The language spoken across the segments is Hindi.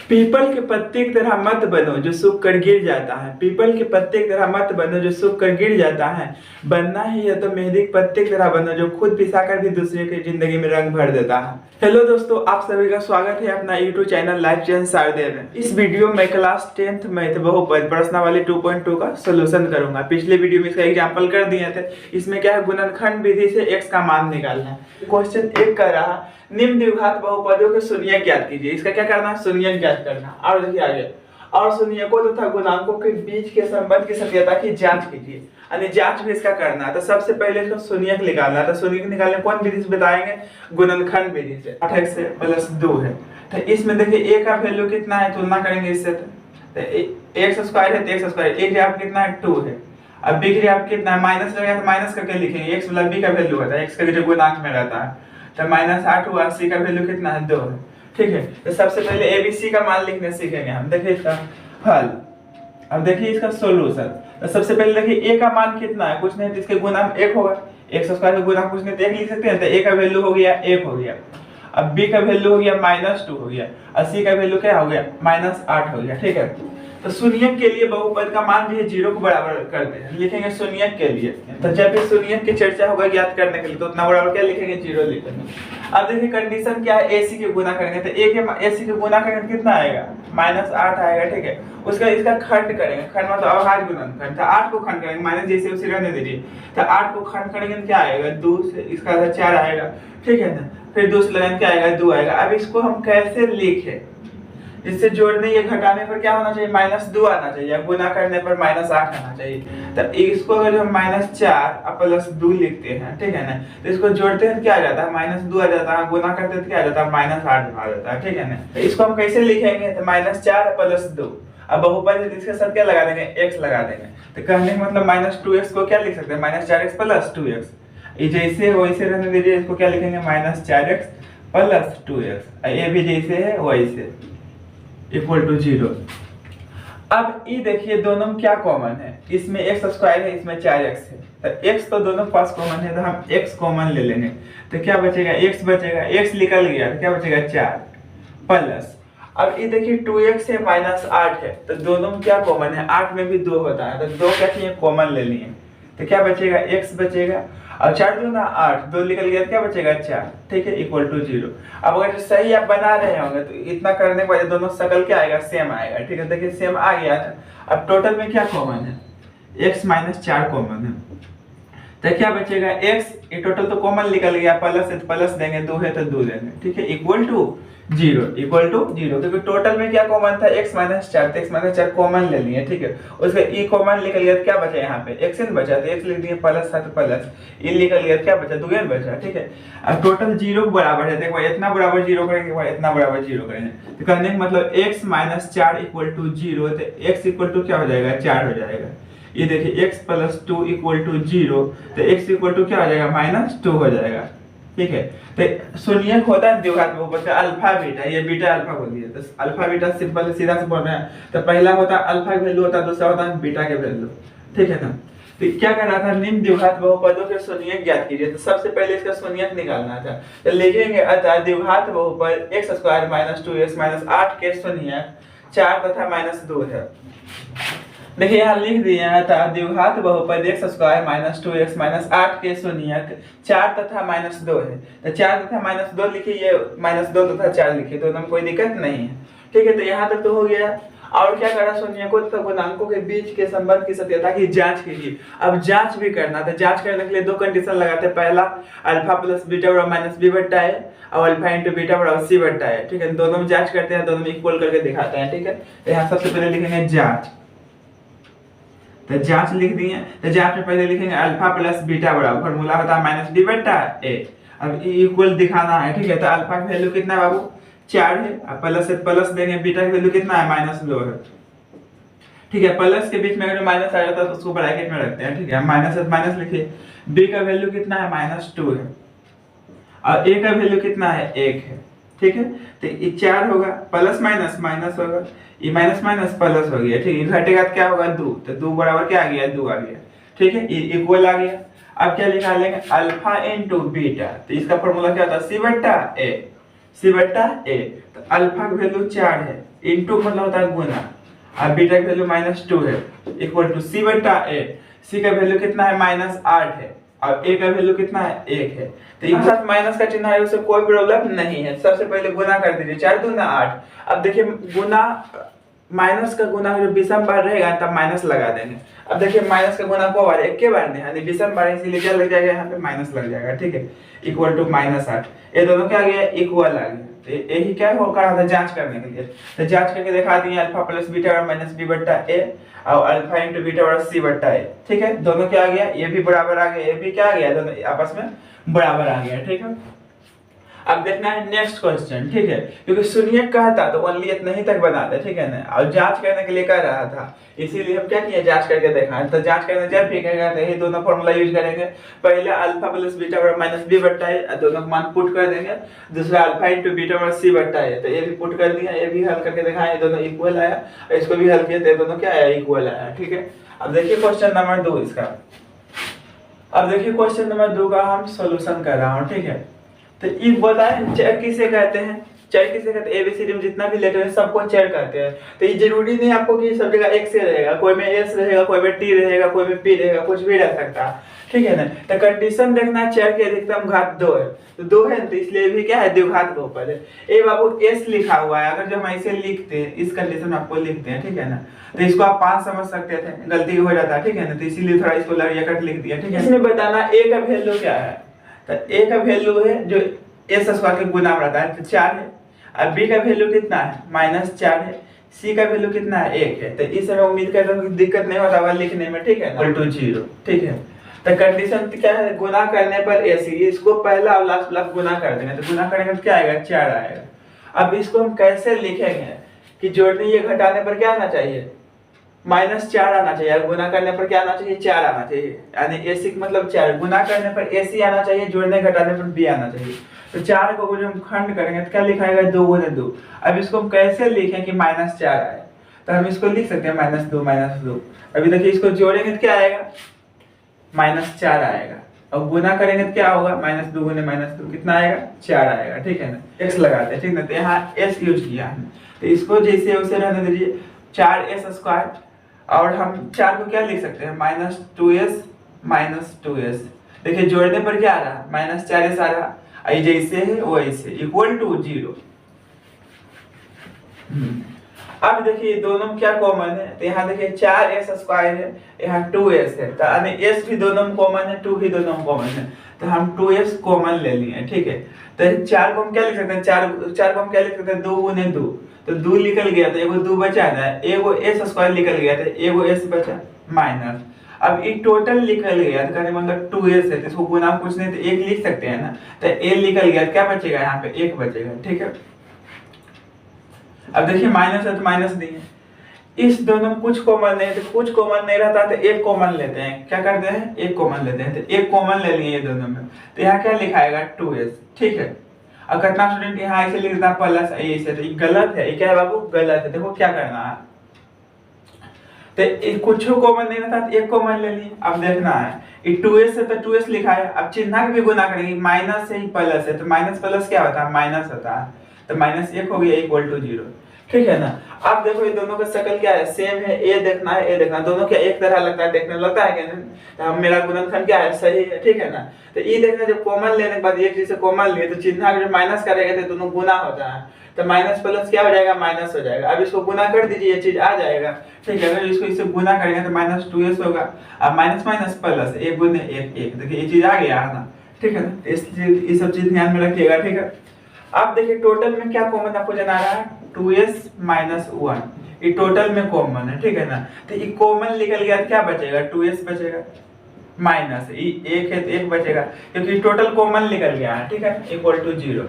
पीपल के पत्ते की तरह मत बनो जो सूख कर गिर जाता है। पीपल के पत्ते की तरह मत बनो जो सूख कर गिर जाता है। बनना ही है तो मेहंदी के पत्ते की तरह बनो जो खुद पिसाकर भी दूसरे की जिंदगी में रंग भर देता है। हेलो दोस्तों, आप सभी का स्वागत है अपना यूट्यूब चैनल लाइफ चेंज शारदेव में। इस वीडियो में क्लास 10th मैथ बहुपद प्रश्नावली 2.2 का सोल्यूशन करूंगा। पिछले वीडियो में इसका एग्जाम्पल कर दिए थे। इसमें क्या है, गुणनखंड विधि से x का मान निकालना है। क्वेश्चन 1 कर रहा, निम्न द्विघात बहुपदों के शून्य ज्ञात कीजिए। इसका क्या करना है, शून्य ज्ञात करना। और देखिए आगे, और शून्यकों तथा गुणांकों के बीच के संबंध की सत्यता की जांच कीजिए। यानी जांच भी इसका करना है। तो सबसे पहले इसको शून्यक निकालना है। तो शून्यक निकालने कौन विधि से बताएंगे, गुणनखंड विधि से। 8 से प्लस 2 है। तो इसमें देखिए a का वैल्यू कितना है, तुलना करेंगे इससे। तो x स्क्वायर है तो x स्क्वायर, a का आप कितना है 2 है। अब b का आप कितना है, माइनस लगेगा तो माइनस करके लिखेंगे। x मतलब b का वैल्यू होता है, x का जो गुणांक में रहता है। तो -8 हुआ, c का वैल्यू कितना है 2 है। ठीक है, तो सबसे पहले ABC का मान लिखने सीखेंगे हम। देखिए इसका हल, अब देखिए इसका सॉल्यूशन। तो सबसे पहले देखिए a का मान कितना है, कुछ नहीं तो इसके गुणांक 1 होगा। x स्क्वायर का गुणांक कुछ नहीं तो 1 लिख सकते हैं। तो a का वैल्यू हो गया 1 हो गया। अब b का वैल्यू हो गया -2 हो गया, और c का वैल्यू क्या हो गया, -8 हो गया। ठीक है, तो शून्यक के लिए बहुपद का मान भी 0 को बराबर करते हैं, लिखेंगे शून्यक के लिए। तो जब भी शून्यक की चर्चा होगा ज्ञात करने के लिए, तो उतना बराबर क्या लिखेंगे, 0 लिखेंगे। अब देखिए कंडीशन क्या है, AC के गुना करेंगे तो a के AC के गुना करेंगे कितना आएगा, -8 आएगा। ठीक है, उसका इसका खंड करेंगे। खंड मतलब अभाज्य गुणनखंड। तो 8 को खंड करेंगे, माइनस जैसे उसे रहने दीजिए। तो 8 को खंड करेंगे तो क्या आएगा, 2 से इसका 4 आएगा। ठीक है ना, फिर 2 से लगाएंगे क्या आएगा, 2 आएगा। अब इसको हम कैसे लिखे, इससे जोड़ने या घटाने पर क्या होना चाहिए, -2 आना चाहिए, या गुना करने पर -8 आना चाहिए। तो इसको अगर हम -4 और +2 लिखते हैं, ठीक है ना, तो इसको जोड़ते हैं क्या आ जाता है, -2 आ जाता है। गुना करते हैं तो क्या आ जाता है, -8 आ जाता है। ठीक है ना, तो इसको हम कैसे लिखेंगे, तो -4 + 2। अब बहुपद है इसके साथ क्या लगा देंगे, x लगा देंगे। तो कहने का मतलब -2x को क्या लिख सकते हैं, -4x + 2x। ये जैसे वैसे रहने दीजिए, इसको क्या लिखेंगे, -4x + 2x। ये भी जैसे है वैसे = 0। अब ये देखिए दोनों में क्या कॉमन है, इसमें x स्क्वायर है, इसमें 4x है। तो x तो दोनों पास कॉमन है, तो हम x कॉमन ले लेंगे। तो क्या बचेगा, x बचेगा, x निकल गया तो क्या बचेगा, 4 प्लस। अब ये देखिए 2x है, -8 है। तो दोनों में क्या कॉमन है, 8 में भी 2 होता है। तो 2 क्या चाहिए, कॉमन ले लिए। तो क्या बचेगा, x बचेगा, और 4 दूना 8, 2 निकल गया तो क्या बचेगा, 4। ठीक है, = 0। अब अगर सही आप बना रहे होंगे तो इतना करने के बाद दोनों शकल क्या आएगा, सेम आएगा। ठीक है, देखिए सेम आ गया था। अब टोटल में क्या कॉमन है, x - 4 कॉमन है। तो क्या बचेगा, x, ये टोटल तो कॉमन निकल गया, प्लस है तो प्लस देंगे, 2 है तो 2 देंगे। ठीक है, = 0 क्योंकि टोटल में क्या कॉमन था, x - 4। तो x - 4 कॉमन ले लिए। ठीक है, उसका e कॉमन निकल गया तो क्या बचा, यहाँ पे x न बचा तो x लिख दिए, प्लस था तो प्लस, e निकल गया तो क्या बचा, 2 बचा। ठीक है, अब टोटल 0 के बराबर है। देखो इतना बराबर 0 करेंगे, भाई इतना बराबर 0 करेंगे। तो कहने का मतलब x - 4 = 0। तो x = क्या हो जाएगा, 4 हो जाएगा। ये देखिए x + 2 = 0। तो x = क्या हो जाएगा, -2 हो जाएगा। ठीक है, तो शून्यक होता है द्विघात बहुपद का अल्फा बीटा, ये बीटा अल्फा बोल दिया। तो अल्फा बीटा सिंपल सीधा से बोल रहे हैं। तो पहला होता है अल्फा का वैल्यू होता है, दूसरा होता है बीटा के वैल्यू। ठीक है ना, तो क्या करना था, निम्न द्विघात बहुपदों के शून्यक ज्ञात कीजिए। तो सबसे पहले इसका शून्यक निकालना था। तो लिखेंगे अतः द्विघात बहुपद x² - 2x - 8 के शून्यक 4 तथा -2 है। देखिए यहाँ लिख दिए हैं, था द्विघात बहुपद x² - 2x - 8 के शून्यक 4 तथा -2 है। तो 4 तथा -2 लिखिए, ये -2 तथा 4 लिखिए, तो कोई दिक्कत नहीं है। ठीक है, तो यहाँ तक तो हो गया। और क्या करा, शून्यकों तथा गुणांकों के बीच के संबंध की सत्यता की जांच कीजिए। अब जांच भी करना था। जांच करने के लिए 2 कंडीशन लगाते हैं। पहला, अल्फा + बीटा = b/a है, और अल्फा × बीटा = c/a है। ठीक है, दोनों में जांच करते हैं, दोनों में इक्वल करके दिखाते हैं। ठीक है, तो यहाँ सबसे पहले लिखेंगे जांच। तो जांच लिख दिए। तो जांच में पहले लिखेंगे अल्फा + बीटा बराबर, फॉर्मूला होता है -b/a। अब इक्वल दिखाना है। ठीक है, तो अल्फा की वैल्यू कितना है बाबू, 4 है। अब प्लस से प्लस देंगे, बीटा की वैल्यू कितना है, -2 है। ठीक है, प्लस के बीच में अगर माइनस आ जाता है तो उसको ब्रैकेट में रखते हैं। ठीक है, माइनस है तो माइनस लिखिए। b का वैल्यू कितना है, -2 है, और a का वैल्यू कितना है, 1 है। ठीक है, तो ये 4 होगा, प्लस माइनस माइनस होगा, ये माइनस माइनस प्लस हो गया। ठीक है, घटेगा तो क्या होगा, 2। तो 2 बराबर क्या आ गया, 2 आ गया। ठीक है, ये इक्वल आ गया। अब क्या निकालेंगे, अल्फा × बीटा। तो इसका फॉर्मूला क्या होता है, c/a। सी बट्टा ए। तो अल्फा की वैल्यू 4 है, इंटू मतलब होता है गुना, और बीटा की वैल्यू -2 है, इक्वल टू सी बट्टा ए। सी का वैल्यू कितना है -8 है, और ए का वैल्यू कितना है 1 है। तो एक साथ माइनस का चिन्ह है, उससे कोई प्रॉब्लम नहीं है। सबसे पहले गुना कर दीजिए, 4 दूना 8। अब देखिए गुना माइनस का गुना जो विषम बार रहेगा तब माइनस लगा देंगे। अब देखिए माइनस का गुना को बार एक के बार नहीं, यानी विषम बार, इसीलिए क्या लग जाएगा यहाँ पे माइनस लग जाएगा, ठीक है, इक्वल टू -8। ये दोनों क्या आ गया, इक्वल आ गया। तो यही क्या हो कहा था, जांच करने के लिए। तो जांच करके दिखा दिए अल्फा प्लस बीटा और माइनस बी बट्टा ए, और अल्फा इंटू बीटा और सी बट्टा ए, ठीक है। दोनों क्या आ गया, ये भी बराबर आ गया, ये भी क्या आ गया, दोनों आपस में बराबर आ गया, ठीक है। अब देखना है नेक्स्ट क्वेश्चन, ठीक है, क्योंकि शून्य कहता तो ओनली इतना ही तक बनाते, ठीक है ना, और जांच करने के लिए कह रहा था, इसीलिए हम क्या किए, जांच करके देखा। तो जांच करने जब भी कहेगा तो यही दोनों फॉर्मूला यूज करेंगे। पहले अल्फा प्लस बीटा और माइनस बी बट्टा ए, दोनों का मान पुट कर देंगे। दूसरा अल्फा इंटू बीटा और सी बट्टा ए, तो ये भी पुट कर दिया, ये भी हल करके दिखाया, ये दोनों इक्वल आया, इसको भी हल किया तो ये दोनों क्या आया, इक्वल आया, ठीक है। अब देखिए क्वेश्चन नंबर 2 इसका। अब देखिए क्वेश्चन नंबर 2 का हम सोल्यूशन कर रहा हूँ, ठीक है। तो ये बताएं चर किसे कहते हैं, चर किसे कहते हैं, एबीसीडी में जितना भी लेटर है सबको चर कहते हैं। तो ये जरूरी नहीं आपको कि सब जगह एक से रहेगा, कोई में एस रहेगा, कोई में टी रहेगा, कोई में पी रहेगा, कुछ भी रह सकता है, ठीक है ना। तो कंडीशन देखना, चर की अधिकतम घात 2 है, तो 2 है तो इसलिए भी क्या है, द्विघात बहुपद है। ए बाबू एस लिखा हुआ है, अगर जब हम ऐसे लिखते हैं, इस कंडीशन में आपको लिखते हैं, ठीक है ना, तो इसको आप 5 समझ सकते थे, गलती हो जाता है, ठीक है ना, तो इसीलिए थोड़ा इसको लड़िया कट लिख दिया, ठीक है। इसमें बताना ए का वैल्यू क्या है, तो ए का वैल्यू है जो एस स्क्वायर के गुना में रहता है, तो 4 है। अब बी का वैल्यू कितना है, -4 है। सी का वैल्यू कितना है, 1 है। तो इस समय उम्मीद करता हूं कि दिक्कत नहीं होता हुआ लिखने में, ठीक है ना, इक्वल टू 0, ठीक है। तो कंडीशन क्या है, गुना करने पर एसी, इसको पहला और लास्ट प्लस गुना कर देंगे, तो गुना करेंगे तो क्या आएगा, 4 आएगा। अब इसको हम कैसे लिखेंगे कि जोड़ने ये घटाने पर क्या आना चाहिए, -4 आना चाहिए, गुना करने पर क्या आना चाहिए, 4 आना चाहिए, यानी एसी मतलब 4, गुना करने पर एसी आना चाहिए, जोड़ने घटाने पर बी आना चाहिए। तो 4 को जब हम खंड करेंगे तो क्या लिखाएगा, 2 गुने 2। अब इसको हम कैसे लिखें कि -4 आए, तो हम इसको लिख सकते हैं -2। अभी देखिए इसको जोड़ेंगे तो क्या आएगा, -4 आएगा, और गुना करेंगे तो क्या होगा, -2 गुने -2 कितना आएगा, 4 आएगा, ठीक है ना। एक्स लगाते हैं, ठीक ना, तो यहाँ एस यूज किया है, तो इसको जैसे उसे रहने दीजिए, 4s²। और हम 4 को क्या लिख सकते हैं, -2s। देखिए जोड़ने पर क्या आ रहा, -4s आ रहा, आई जैसे है वैसे, इक्वल टू 0। अब देखिए दोनों क्या कॉमन है, तो यहाँ देखिए 4s² है, यहाँ 2s है, तो यानी s भी दोनों में कॉमन है, 2 भी दोनों में कॉमन है, तो हम 2s कॉमन ले लिए, ठीक है। तो 4 को हम क्या लिख सकते हैं, 4 को हम क्या लिख सकते हैं, 2 गुने 2, तो 2 निकल गया, तो एगो 2 बचा ना, एगो s² निकल गया, तो एगो s बचा माइनस। अब ये टोटल निकल गया, तो कहने मतलब 2s है, तो इसको गुना कुछ नहीं तो 1 लिख सकते हैं ना, तो a निकल गया, क्या बचेगा, यहाँ पे 1 बचेगा, ठीक है। अब देखिए माइनस है तो माइनस नहीं है, इस दोनों में कुछ कॉमन नहीं है, तो कुछ कॉमन नहीं रहता तो एक कॉमन लेते हैं, क्या करते हैं, एक कॉमन लेते हैं, तो एक कॉमन ले लिए ये दोनों में, तो यहाँ क्या लिखाएगा, 2s, ठीक है। और कितना स्टूडेंट यहाँ ऐसे लिख देता प्लस ऐसे, तो ये गलत है, ये क्या है बाबू, गलत है। देखो क्या करना है, तो कुछ कॉमन नहीं रहता तो एक कॉमन ले लिए। अब देखना है ये 2s है तो 2s लिखा है, अब चिन्ह भी गुना करेंगे, माइनस से ही प्लस है, तो माइनस प्लस क्या होता है, माइनस होता है, तो -1 हो गया, इक्वल टू 0, ठीक है ना। अब देखो ये दोनों का शक्ल क्या है, सेम है, ए देखना है, ए देखना, दोनों क्या एक तरह लगता है, देखने लगता है कि नहीं, मेरा गुणनखंड क्या है, सही है, ठीक है ना। तो ये देखना, जब कॉमन लेने के बाद एक चीज से कॉमन लिए तो चिन्ह अगर माइनस करेगा तो दोनों गुना होता है, तो माइनस प्लस क्या हो जाएगा, माइनस हो जाएगा। अब इसको गुना कर दीजिए, ये चीज आ जाएगा, ठीक है। अगर इसको इससे गुना करेंगे तो -2s होगा, अब माइनस माइनस प्लस 1 गुने 1, देखिए ये चीज आ गया ना, ठीक है ना। ये सब चीज ध्यान में रखिएगा, ठीक है। अब देखिए टोटल में क्या कॉमन आपको जना रहा है, 2s - 1, ये टोटल में कॉमन है, ठीक है ना। तो ये कॉमन निकल गया तो क्या बचेगा, 2s बचेगा, माइनस ये 1 है तो 1 बचेगा, क्योंकि टोटल कॉमन निकल गया है, ठीक है, इक्वल टू 0।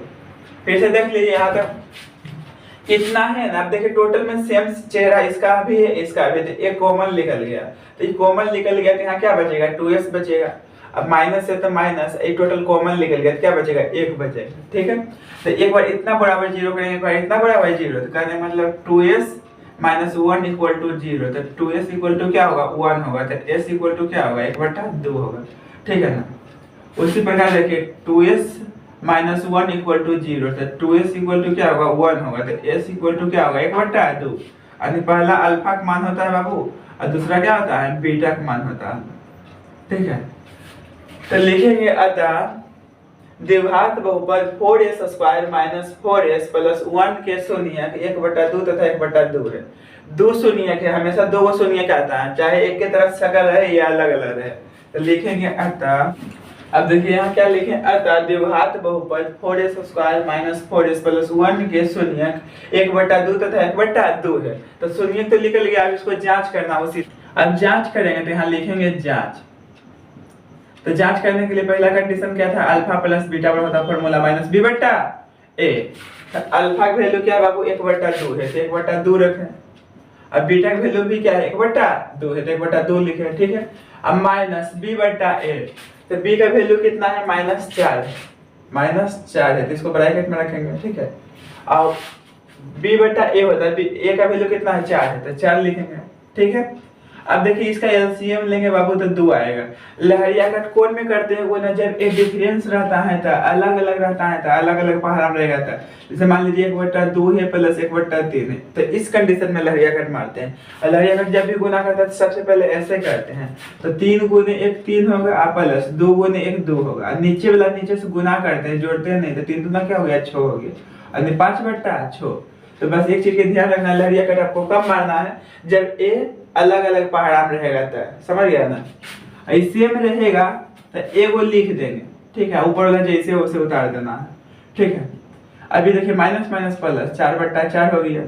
फिर से देख लीजिए यहाँ तक इतना है ना। अब देखिए टोटल में सेम चेहरा इसका भी है, इसका भी, तो एक कॉमन निकल गया, तो ये कॉमन निकल गया तो यहाँ क्या बचेगा, 2s बचेगा। अब माइनस है तो माइनस, एक टोटल कॉमन निकल गया तो क्या बचेगा, 1 बचेगा, ठीक है। तो एक बार इतना बराबर 0 करेंगे, एक बार इतना बराबर 0, तो कहने मतलब 2s - 1 इक्वल टू 0, तो 2s इक्वल टू क्या होगा, 1 होगा, तो s इक्वल टू क्या होगा, 1/2 होगा, ठीक है ना। उसी प्रकार देखिए 2s -1 इक्वल टू 0, तो 2s इक्वल टू क्या होगा 1 होगा, तो s इक्वल टू क्या होगा 1/2। यानी पहला अल्फा का मान होता है बाबू और दूसरा क्या होता है बीटा का मान होता है। ठीक है, तो लिखेंगे अतः द्विघात बहुपद 4s² - 4s + 1 के शून्यक 1/2 तथा 1/2 है। दो शून्यक है, हमेशा दो गो शून्यक आता है, चाहे एक के तरफ शकल रहे या अलग अलग रहे। तो लिखेंगे अतः, अब देखिए यहाँ क्या लिखें, अतः द्विघात बहुपद 4s² - 4s + 1 के शून्यक 1/2 तथा 1/2 है। तो शून्यक तो निकल गया, अब इसको जांच करना उसी। अब जांच करेंगे तो यहाँ लिखेंगे जांच। तो जांच करने के लिए पहला कंडीशन क्या था, अल्फा प्लस बीटा बराबर होता फॉर्मूला -b/a। तो अल्फा की वैल्यू क्या बाबू 1/2 है, तो 1/2 रखें। अब बीटा की वैल्यू भी क्या है 1/2 है, तो 1/2 लिखे। ठीक है, अब -b/a, तो b का वैल्यू कितना है -4 है, -4 है, तो इसको ब्रैकेट में रखेंगे। ठीक है, और b/a होता है, a का वैल्यू कितना है 4 है, तो 4 लिखेंगे। ठीक है, अब देखिए इसका एलसीएम लेंगे बाबू तो 2 आएगा। लहरिया कट कोण में करते हैं वो ना, जब एक डिफरेंस रहता है तो अलग अलग रहता है, तो अलग अलग पहाड़ रहेगा। था जैसे मान लीजिए 1/2 है प्लस 1/3 है, तो इस कंडीशन में लहरिया कट मारते हैं। और लहरिया कट जब भी गुना करता है तो सबसे पहले ऐसे करते हैं, तो 3 गुने 1 3 होगा प्लस 2 गुने 1 2 होगा, नीचे वाला नीचे से गुना करते हैं, जोड़ते हैं नहीं, तो 3 दूना क्या हो गया 6 हो गया, और 5/6। तो बस एक चीज का ध्यान रखना, लहरिया कट आपको कब मारना है जब ए अलग अलग पहाड़ा में रहेगा, तो समझ गया ना। ऐसे में रहेगा तो ए को लिख देंगे। ठीक है, ऊपर वाला जैसे वैसे उतार देना है। ठीक है, अभी देखिए माइनस माइनस प्लस 4/4 हो गया,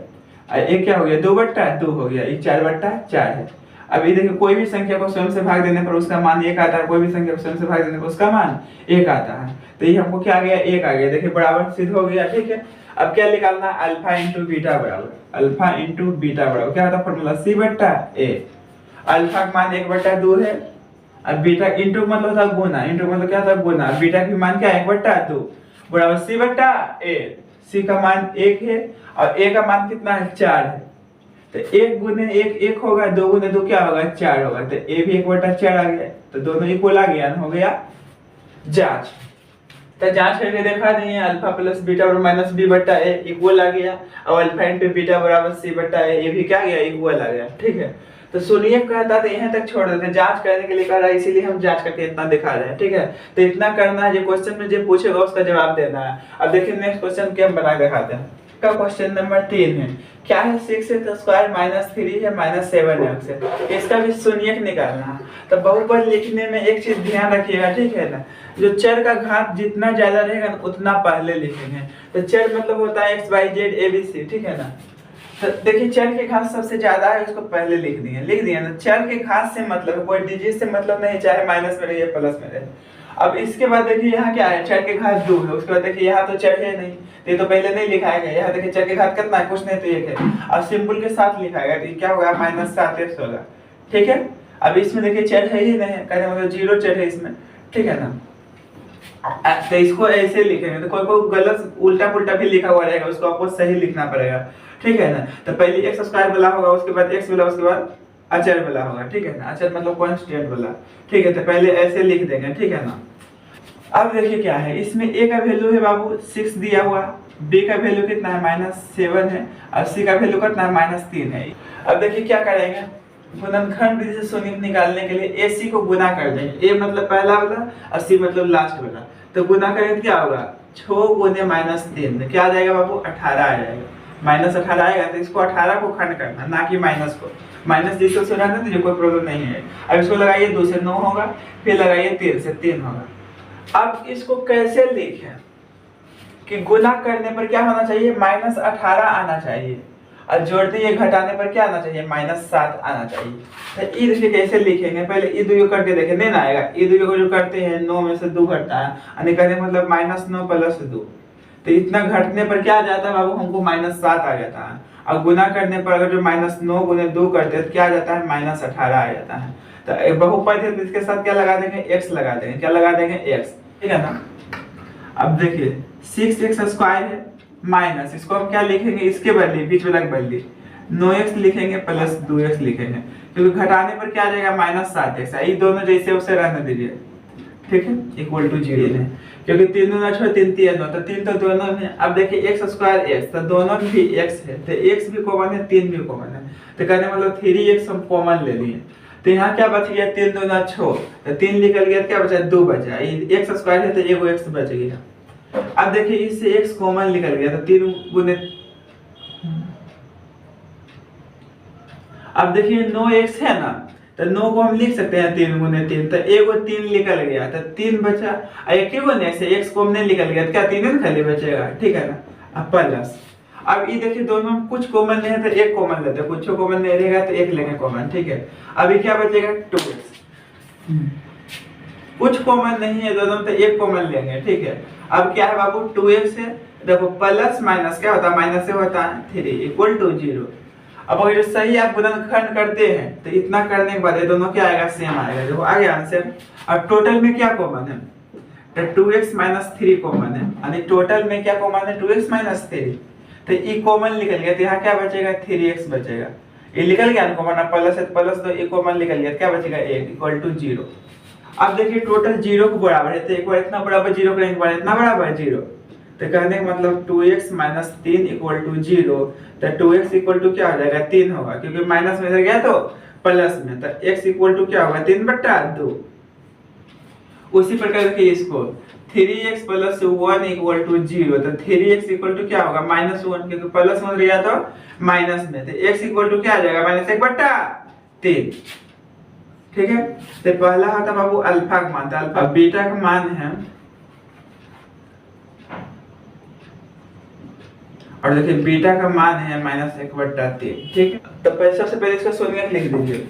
एक क्या हो गया 2/2 हो गया, एक 4/4 है। अभी देखिए कोई भी संख्या को स्वयं से भाग देने पर उसका मान 1 आता है, कोई भी संख्या को स्वयं से भाग देने पर उसका मान 1 आता है। तो ये हमको क्या आ गया 1 आ गया, देखिए बराबर सिद्ध हो गया। ठीक है, अब क्या निकालना, अल्फा इंटू बीटा बराबर, अल्फा इंटू बीटा बराबर क्या होता है फॉर्मूला c/a। अल्फा का मान 1/2 है, अब बीटा इंटू मतलब होता है गुना, इंटू मतलब क्या होता है गुना, बीटा की मान क्या है 1/2 बराबर c/a। c का मान 1 है और a का मान कितना है 4 है, तो 1 गुने 1 1 होगा, 2 गुने 2 क्या होगा 4 होगा, तो a भी 1/4 आ गया, तो दोनों इक्वल आ गया, हो गया जांच। तो जांच करके देखा देंगे अल्फा प्लस बीटा बराबर माइनस b/a इक्वल आ गया, और अल्फा इंटू बीटा बराबर c/a, ये भी क्या गया इक्वल आ गया। ठीक है, तो सुनिए कहता था यहाँ तक छोड़ देते, जांच करने के लिए कह रहा है, इसीलिए हम जांच करके इतना दिखा रहे हैं। ठीक है, तो इतना करना है, जो क्वेश्चन में जो पूछेगा उसका जवाब देना है। अब देखिए नेक्स्ट क्वेश्चन क्या हम बना के दिखाते हैं। का क्वेश्चन नंबर 3 है, क्या है 6x² - 3 है -7x है, इसका भी शून्यक निकालना है। तो बहुपद लिखने में एक चीज ध्यान रखिएगा, ठीक है ना, जो चर का घात जितना ज्यादा रहेगा उतना पहले लिखेंगे। तो चर मतलब होता है x y z a b c, ठीक है ना। तो देखिए चर के घात सबसे ज्यादा है, उसको पहले लिख दिए ना। चर के घात से मतलब कोई डिजिट से मतलब नहीं, चाहे माइनस में रहे या प्लस में रहे। अब इसके बाद देखिए यहाँ क्या है, चर के घात 2 है, उसके बाद देखिए यहाँ तो चर है नहीं, ये तो पहले नहीं लिखाएगा। यहाँ देखिए चर के घात कितना है, कुछ नहीं तो 1 है, अब सिंपल के साथ लिखाएगा तो क्या होगा -7x होगा। ठीक है, अब इसमें देखिए चर है ही नहीं, कहने मतलब 0 चर है इसमें, ठीक है ना। तो इसको ऐसे लिखेंगे, तो कोई कोई गलत उल्टा पुल्टा भी लिखा हुआ रहेगा, उसको आपको सही लिखना पड़ेगा, ठीक है ना। तो पहले x² वाला होगा, उसके बाद x वाला, उसके बाद अचर वाला होगा, ठीक है ना, अचर मतलब कांस्टेंट वाला, ठीक है। तो पहले ऐसे लिख देंगे, ठीक है ना। अब देखिए क्या है, इसमें a का वैल्यू है बाबू 6 दिया हुआ, b का वैल्यू कितना है -7 है, और c का वैल्यू कितना है -3 है। अब देखिए क्या करेंगे, गुणनखंड विधि से शून्य निकालने के लिए ac को गुना कर देंगे, a मतलब पहला वाला और c मतलब लास्ट वाला। तो गुना करेंगे तो क्या होगा 6 गुने -3, क्या आ जाएगा बाबू 18 आ जाएगा, -18 आएगा। तो इसको 18 को खंड करना, ना कि माइनस को, माइनस जिसको से रहना तो कोई प्रॉब्लम नहीं है। अब इसको लगाइए 2 से 9 होगा, फिर लगाइए 3 से 3 होगा। अब इसको कैसे लिखें कि गुना करने पर क्या होना चाहिए -18 आना चाहिए, और जोड़ते ही घटाने पर क्या आना चाहिए -7 आना चाहिए। तो ई देखिए कैसे लिखेंगे, पहले ई 2 करके देखें, नहीं ना आएगा। ई 2 को जो करते हैं 9 में से 2 घटता है, यानी कहने मतलब -9 + 2, तो इतना घटने पर क्या आ जाता है बाबू, हमको -7 आ जाता है। और गुना करने पर अगर जो -9 गुने 2 करते हैं तो क्या आ जाता है -18 आ जाता है। तो बहुपद है तो इसके साथ क्या लगा देंगे x लगा देंगे, क्या लगा देंगे x, ठीक है ना। अब देखिए 6x² है माइनस, इसको हम क्या लिखेंगे, इसके बदले बीच वाला के बदले 9x लिखेंगे प्लस 2x लिखेंगे, क्योंकि घटाने पर क्या आ जाएगा -7x, ये दोनों जैसे उसे रहने दीजिए, ठीक है, इक्वल टू 0 है, क्योंकि 3 दूना 6 3 3 9, तो 3 तो दोनों में। अब देखिए एक्स स्क्वायर एक्स, तो दोनों में भी एक्स है, तो एक्स भी कॉमन है, 3 भी कॉमन है, तो कहने मतलब 3x हम कॉमन ले लिए। तो यहाँ क्या बच गया 3 दूना 6, तो 3 निकल गया, क्या बचा 2 बचा, एक्स स्क्वायर है तो एगो एक्स बच गया। अब देखिए इससे x कॉमन निकल गया, तो 3 गुने, अब देखिए 9x है ना, तो 9 को हम लिख सकते हैं 3 गुने 3, तो एगो 3 निकल गया, तो 3 बचा, एक ही गुने x को हमने निकल गया, तो क्या 3 खाली बचेगा, ठीक है ना। अब प्लस, अब ये देखिए दोनों में कुछ कॉमन नहीं है तो एक कॉमन लेते हैं, कुछ कॉमन नहीं रहेगा तो एक लेंगे कॉमन, ठीक है। अभी क्या बचेगा 2x, कुछ कॉमन नहीं है दोनों में तो एक कॉमन लेंगे, ठीक है। अब क्या है बाबू 2x है, देखो प्लस माइनस क्या होता है, माइनस से होता है 3 इक्वल टू 0। अब अगर सही आप गुणनखंड करते हैं तो इतना करने के बाद ये दोनों क्या आएगा, सेम आएगा, देखो आ गया आंसर। अब टोटल में क्या कॉमन है, तो 2x - 3 कॉमन है, यानी टोटल में क्या कॉमन है 2x - 3, तो ये कॉमन निकल गया, तो यहाँ क्या बचेगा 3x बचेगा, ये निकल गया ना कॉमन, प्लस है प्लस, तो ये कॉमन निकल गया, क्या बचेगा 1 इक्वल टू 0। अब देखिए टोटल 0 को बराबर है, तो एक बार इतना बराबर 0 करेंगे, एक बार इतना बराबर है 0, तो कहने का मतलब 2x - 3 इक्वल टू 0, तो 2x इक्वल टू क्या हो जाएगा 3 होगा, क्योंकि माइनस में इधर गया तो प्लस में, तो x इक्वल टू क्या होगा 3/2। उसी प्रकार देखिए इसको 3x + 1 इक्वल टू 0, तो 3x इक्वल टू क्या होगा -1, क्योंकि प्लस में गया तो माइनस में, तो x इक्वल टू क्या आ जाएगा -1/3, ठीक है। तो पहला होता बाबू अल्फा का मान, अल्फा, बीटा का मान है, और देखिए बीटा का मान है -1/3, ठीक है। तो सबसे पहले इसका शून्यक लिख दीजिए,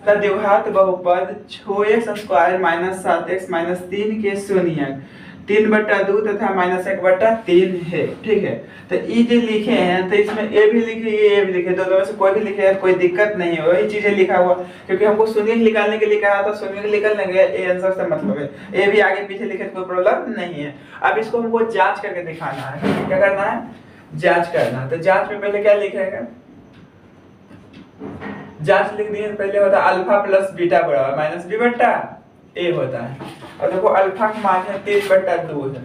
द्विघात बहुपद 6x² - 7x - 3 के शून्यक 3/2 तथा -1/3 है, ठीक है। तो ये जो लिखे हैं तो इसमें ए भी लिखे, ये भी लिखे, दोनों में से कोई भी लिखे, कोई दिक्कत नहीं है, वही चीजें लिखा हुआ, क्योंकि हमको शून्यक निकालने के लिए कहा था, शून्यक निकल लेंगे, ए आंसर से मतलब है, ए भी आगे पीछे लिखे तो कोई प्रॉब्लम नहीं है। अब इसको हमको जांच करके दिखाना है, क्या करना है, जांच करना है। तो जांच में पहले क्या लिखेगा, जांच लिख दिए, पहले होता है अल्फा प्लस बीटा बराबर -b/a होता है। और देखो अल्फा का मान है 3/2 है,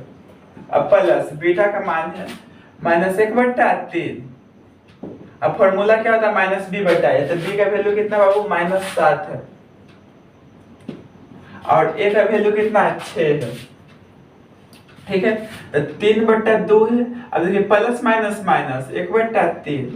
अब प्लस बीटा का मान है -1/3, अब फॉर्मूला क्या होता है -b/a, तो b का वैल्यू कितना बाबू -7 है, और a का वैल्यू कितना है 6 है, ठीक है। तो 3/2 है, अब देखिए प्लस माइनस माइनस 1/3,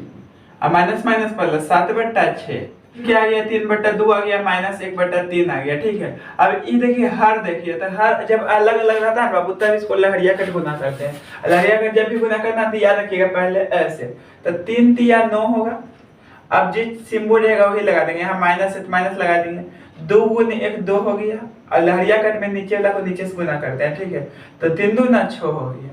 अब माइनस माइनस प्लस 7/6, क्या आ गया 3/2 आ गया, -1/3 आ गया, ठीक है। अब ये देखिए हर, देखिए तो हर जब अलग अलग रहता है बाबू तब इसको लहरिया कट गुना करते हैं, लहरिया कट जब भी गुना करना तो याद रखिएगा पहले ऐसे, तो 3 तिया 9 होगा, अब जिस सिंबल रहेगा वही लगा देंगे, यहाँ माइनस है तो माइनस लगा देंगे, 2 गुने 1 2 हो गया, और लहरिया कट में नीचे वाला को नीचे से गुना करते हैं, ठीक है। तो 3 दूना 6 हो गया,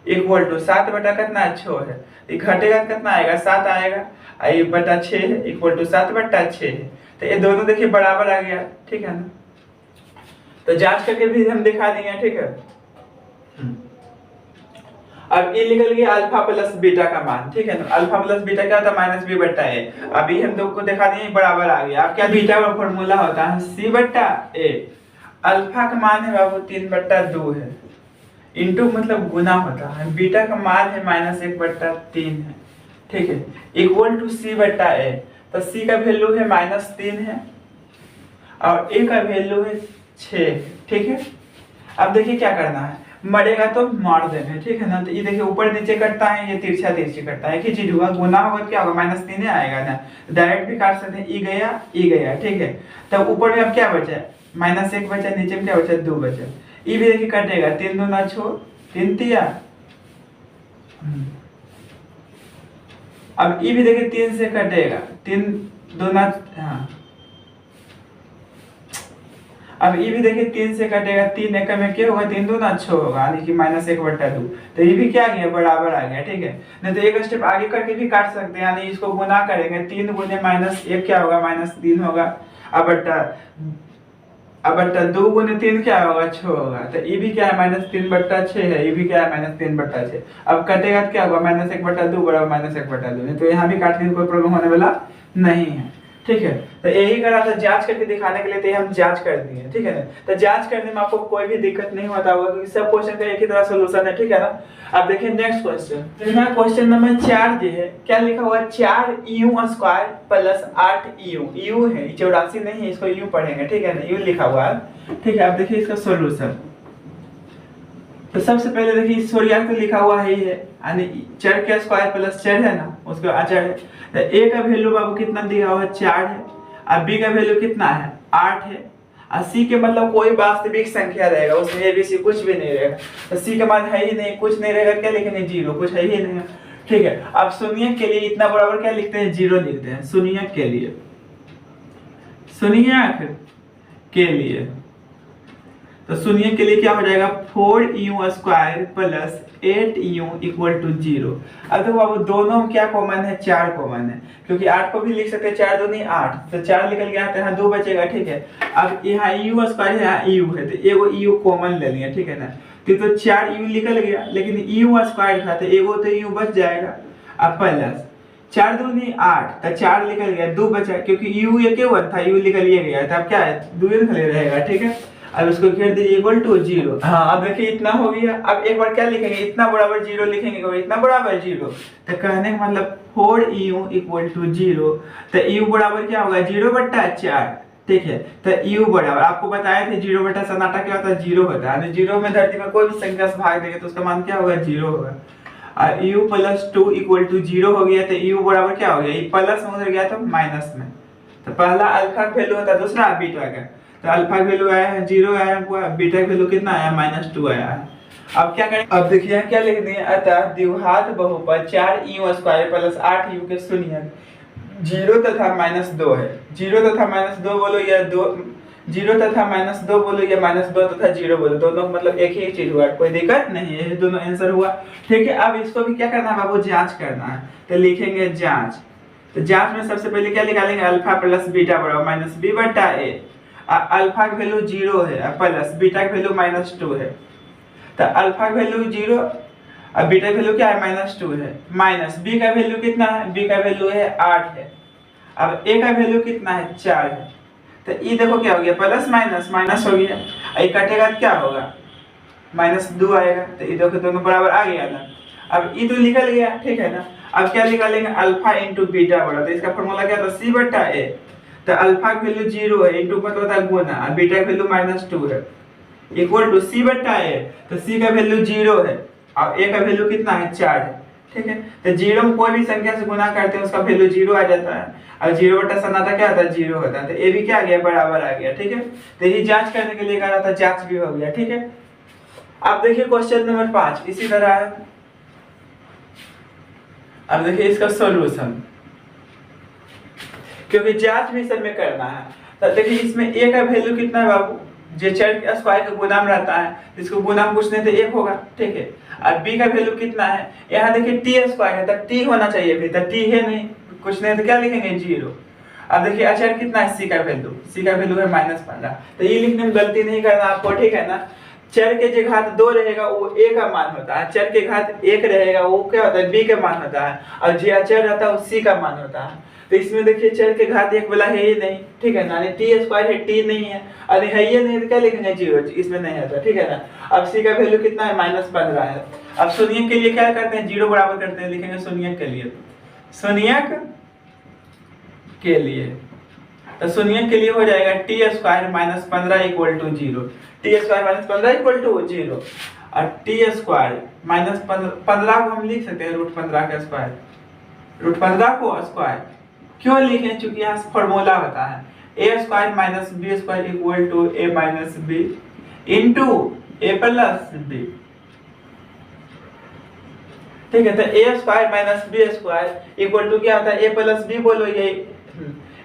इक्वल टू 7 बटा कितना 6 है, ये घटेगा कितना आएगा 7 आएगा, और ये बटा 6 है इक्वल टू 7/6 है, तो ये दोनों देखिए बराबर आ गया, ठीक है ना। तो जांच करके भी हम दिखा देंगे, ठीक है। अब ये निकल गया अल्फा प्लस बीटा का मान, ठीक है ना। अल्फा प्लस बीटा क्या होता है -b/a, अभी हम लोग को दिखा देंगे बराबर आ गया। अब क्या बीटा का फॉर्मूला होता है c/a, अल्फा का मान है बाबू 3/2 है, इंटू मतलब गुना होता है, बीटा का मान है -1/3 है, ठीक है, इक्वल टू c/a, तो c का वैल्यू है -3 है, और a का वैल्यू है 6, ठीक है। अब देखिए क्या करना है, मरेगा तो मार देंगे, ठीक है ना। तो ये देखिए ऊपर नीचे कटता है, ये तिरछा तिरछी कटता है, एक ही चीज हुआ, गुना होगा क्या होगा -3 आएगा ना, डायरेक्ट भी काट सकते हैं, ई गया, ठीक है। तो ऊपर में अब क्या बचा, -1 बचा, नीचे में क्या बचा 2 बचा, ये भी देखिए कटेगा, 3 दूना 6, 3 तिया, अब ये भी देखिए 3 से कटेगा, 3 दूना, हाँ, अब ये भी देखिए 3 से कटेगा, 3 एक में क्या होगा 3 दूना 6 होगा, यानी कि -1/2, तो ये भी क्या आ गया बराबर आ गया, ठीक है। नहीं तो एक स्टेप आगे करके भी काट सकते हैं, यानी इसको गुना करेंगे, 3 गुने -1 क्या होगा -3 होगा, अब बट्टा 2 गुने 3 क्या होगा 6 होगा, तो ये भी क्या है -3/6 है, ये भी क्या है -3/6। अब कटेगा तो क्या होगा -1/2 बराबर -1/2, नहीं तो यहाँ भी काटने में कोई प्रॉब्लम होने वाला नहीं है, ठीक है। तो यही करा था जांच करके दिखाने के लिए, तो हम जांच कर दिए, ठीक है ना। तो जांच करने में आपको कोई भी दिक्कत नहीं होता होगा क्योंकि सब क्वेश्चन का एक ही तरह सोल्यूशन है, ठीक है ना। अब देखिए नेक्स्ट क्वेश्चन, देखना क्वेश्चन नंबर 4 जो है क्या लिखा हुआ है, 4u² प्लस 8u, u है 84 नहीं है, इसको u पढ़ेंगे, ठीक है ना, u लिखा हुआ है, ठीक है। अब देखिए इसका सोल्यूशन, तो सबसे पहले देखिए इस सोल्यूशन को लिखा हुआ है ये, यानी चर का स्क्वायर प्लस चर है ना, उसका अचर है। तो a का वैल्यू बाबू कितना दिया हुआ है, 4 है, और b का वैल्यू कितना है, 8 है, और c के मतलब कोई वास्तविक संख्या रहेगा, उसमें a b c कुछ भी नहीं रहेगा। तो c का मान है ही नहीं, कुछ नहीं रहेगा, क्या लिखेंगे, 0, कुछ है ही नहीं, ठीक है। अब शून्यक के लिए इतना बराबर क्या लिखते हैं, 0 लिखते हैं शून्यक के लिए, शून्यक के लिए। तो शून्यक के लिए क्या हो जाएगा, 4u² plus 8u equal to 0। अब देखो बाबू दोनों में क्या कॉमन है, 4 कॉमन है, क्योंकि 8 को भी लिख सकते हैं, 4 दूनी 8, तो 4 निकल गया, तो यहाँ 2 बचेगा, ठीक है। अब यहाँ u² है, यहाँ u है, तो एगो u कॉमन ले लिया, ठीक है ना। तो 4u निकल गया, लेकिन u² था तो एगो तो u बच जाएगा। अब प्लस 4 दूनी 8, तो 4 निकल गया, 2 बचा, क्योंकि u एक था, u निकल ये गया, तो अब क्या है, 2 निकल रहेगा, ठीक है। अब इसको घेर दीजिए इक्वल टू 0। हाँ अब देखिए इतना हो गया। अब एक बार क्या लिखेंगे, इतना बराबर 0 लिखेंगे, इतना बराबर 0, तो कहने का मतलब 4u इक्वल टू 0। तो u बराबर क्या होगा, 0/4, ठीक है। तो u बराबर आपको बताया थे 0 सन्नाटा क्या होता है, 0 होता है, 0 में धरती में कोई भी संख्या से भाग देंगे तो उसका मान क्या होगा, 0 होगा। और u + 2 इक्वल टू 0 हो गया, तो u बराबर क्या हो गया, ये प्लस में उधर गया तो माइनस में। तो पहला अल्फा का वैल्यू होता है, दूसरा बीटा का। तो अल्फा वैल्यू आया है 0 आया है, बीटा वैल्यू कितना आया, -2 आया है। अब क्या करें, अब देखिए क्या लिख दिए, अतः द्विघात बहुपद 4u² प्लस 8u के शून्यक 0 तथा -2 है। 0 तथा -2 बोलो या 2, 0 तथा -2 बोलो या -2 तथा 0 बोलो, दोनों मतलब एक ही चीज हुआ, कोई दिक्कत नहीं है, दोनों आंसर हुआ, ठीक है। अब इसको भी क्या करना है बाबू, जांच करना है, तो लिखेंगे जांच। तो जांच में सबसे पहले क्या निकालेंगे, अल्फा प्लस बीटा बराबर -b/a। अल्फा की वैल्यू 0 है प्लस बीटा की वैल्यू -2 है। तो अल्फा की वैल्यू 0 और बीटा की वैल्यू क्या है, -2 है, माइनस b का वैल्यू कितना है, b का वैल्यू है 8 है। अब a का वैल्यू कितना है, 4 है। तो ये देखो क्या हो गया, प्लस माइनस माइनस हो गया, ये कटेगा क्या होगा, -2 आएगा। तो ये देखो दोनों बराबर आ गया ना। अब ये तो निकल गया, ठीक है ना। अब क्या निकालेंगे, अल्फा इंटू बीटा बड़ा, तो इसका फॉर्मूला क्या था, c/a। तो अल्फा की वैल्यू 0 है, इंटू मतलब होता है गुना, और बीटा की वैल्यू -2 है, इक्वल टू c/a। तो c का वैल्यू 0 है और a का वैल्यू कितना है, 4 है, ठीक है। तो 0 में कोई भी संख्या से गुना करते हैं उसका वैल्यू 0 आ जाता है, और 0 सन्नाटा क्या होता है, 0 होता है। तो a भी क्या आ गया, बराबर आ गया, ठीक है। तो ये जांच करने के लिए कह रहा था, जांच भी हो गया, ठीक है। अब देखिए क्वेश्चन नंबर 5 इसी तरह है। अब देखिए इसका सॉल्यूशन, क्योंकि जांच भी सब में करना है। तो देखिए इसमें a का वैल्यू कितना है बाबू, जो चर के स्क्वायर का गुणाम रहता है, इसको गुणाम पूछने तो 1 होगा, ठीक है। और b का वैल्यू कितना है, यहाँ देखिए t² है, तो t होना चाहिए भी, तो t है नहीं, कुछ नहीं तो क्या लिखेंगे, 0। अब देखिए अचर कितना है, c का वैल्यू है -15। तो ये लिखने में गलती नहीं करना आपको, ठीक है ना। चर के जो घात 2 रहेगा वो a का मान होता है, चर के घात 1 रहेगा वो क्या होता है, b का मान होता है, और जो अचर रहता है वो c का मान होता है। तो इसमें देखिए चर के घात 1 वाला है ही नहीं, ठीक है ना, t² है, t नहीं है, अरे है ये नहीं तो क्या लिखेंगे, 0, इसमें नहीं आता, ठीक है ना। अब c का वैल्यू कितना है, -15 है। अब शून्यक के लिए क्या करते हैं, 0 बराबर करते हैं, लिखेंगे शून्यक के लिए, शून्यक के लिए। तो शून्यक के लिए हो जाएगा t² -15 equal to 0, t² -15 equal to 0, और t² -15 को हम लिख सकते हैं √15 का स्क्वायर, √15 को स्क्वायर क्यों लिखें, चूंकि यहाँ फॉर्मूला होता है a² - b² equal to a - b into a plus b, ठीक है। तो a² - b² इक्वल टू क्या होता है, a प्लस b, बोलो ये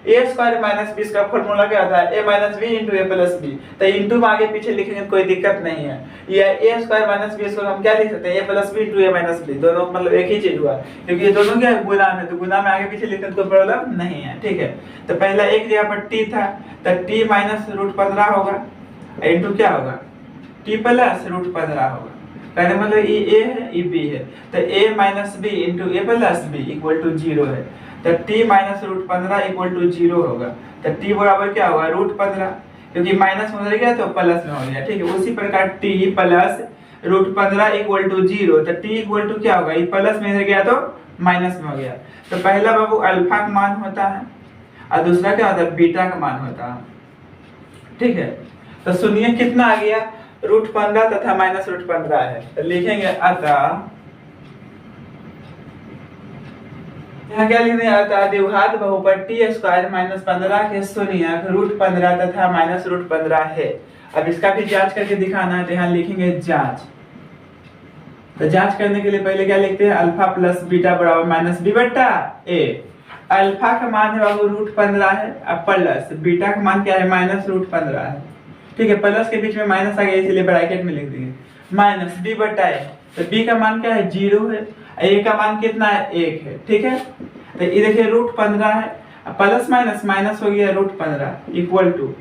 a² - b का फॉर्मूला क्या होता है, a - b into a plus b। तो इंटू में आगे पीछे लिखेंगे कोई दिक्कत नहीं है, ये a² - b² हम क्या लिख सकते हैं, a plus b into a - b, दोनों मतलब एक ही चीज हुआ, क्योंकि ये दोनों क्या गुना में, तो गुना में आगे पीछे लिखने कोई प्रॉब्लम नहीं है, ठीक है। तो पहला एक जगह पर t था, तो t -√15 होगा, इंटू क्या होगा, t प्लस √15 होगा, कहने मतलब ये a है, ये b है, तो a - b into a plus b equal to 0 है। तो t minus root 15 equal to 0 होगा। तो t बराबर क्या होगा रूट 15, क्योंकि माइनस में हो गया तो प्लस में हो गया, ठीक है। उसी प्रकार t plus root 15 equal to 0, तो t इक्वल टू क्या होगा, ये प्लस में गया तो माइनस में हो गया। तो पहला बाबू अल्फा का मान होता है और दूसरा क्या होता है बीटा का मान होता है, ठीक है। तो सुनिए कितना आ गया, रूट 15 तथा माइनस रूट 15 है। तो लिखेंगे अतः, यहाँ क्या लिखने आता है द्विघात बहुपद टी स्क्वायर माइनस 15 के शून्य रूट 15 तथा माइनस रूट 15 है। अब इसका भी जांच करके दिखाना है, तो यहाँ लिखेंगे जांच। तो जांच करने के लिए पहले क्या लिखते हैं, अल्फा प्लस बीटा बराबर माइनस बी बट्टा ए। अल्फा का मान है बाबू रूट 15 है, अब प्लस बीटा का मान क्या है माइनस रूट 15 है, ठीक है। प्लस के बीच में माइनस आ गया इसलिए ब्रैकेट में लिख देंगे माइनस बी बट्टा ए। तो बी का मान क्या है 0 है, ए का मान कितना है 1 है, ठीक है। तो ये देखिए रूट 15 है, प्लस माइनस माइनस हो गया रूट 15 इक्वल टू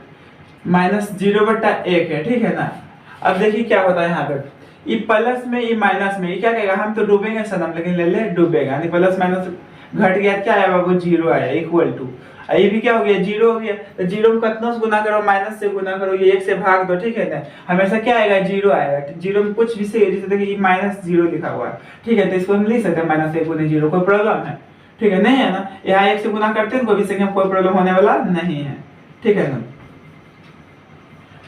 माइनस 0 बट्टा 1 है, ठीक है ना। अब देखिए क्या होता है यहाँ पे, ये प्लस में ये माइनस में, ये क्या कहेगा हम तो डूबेंगे सनम, लेकिन ले ले डूबेगा, यानी प्लस माइनस घट गया क्या आया बाबू 0 आया इक्वल टू, ये भी क्या हो गया 0 हो गया। तो 0 में कितना से गुना करो माइनस से गुना करो, ये 1 से भाग दो, ठीक है ना। हमेशा क्या आएगा 0 आएगा, 0 में कुछ भी से, जैसे देखिए माइनस 0 लिखा हुआ है, ठीक है। तो इसको हम लिख सकते हैं माइनस 1 गुने 0, कोई प्रॉब्लम है, ठीक है नहीं है ना। यहाँ 1 से गुना करते हैं कोई भी सेकंड कोई प्रॉब्लम होने वाला नहीं है, ठीक है ना,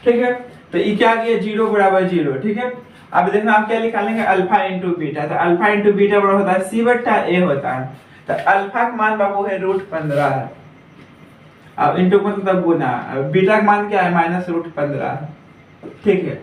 ठीक है। तो ये क्या आ गया 0 बराबर 0, ठीक है। अब देखना आप क्या निकालेंगे अल्फा इंटू बीटा, तो अल्फा इंटू बीटा बराबर होता है सी बट्टा ए होता है। तो अल्फा का मान बाबू है रूट 15 है, अब इंटू मतलब गुना, बीटा का मान क्या है माइनस रूट 15 है, ठीक है,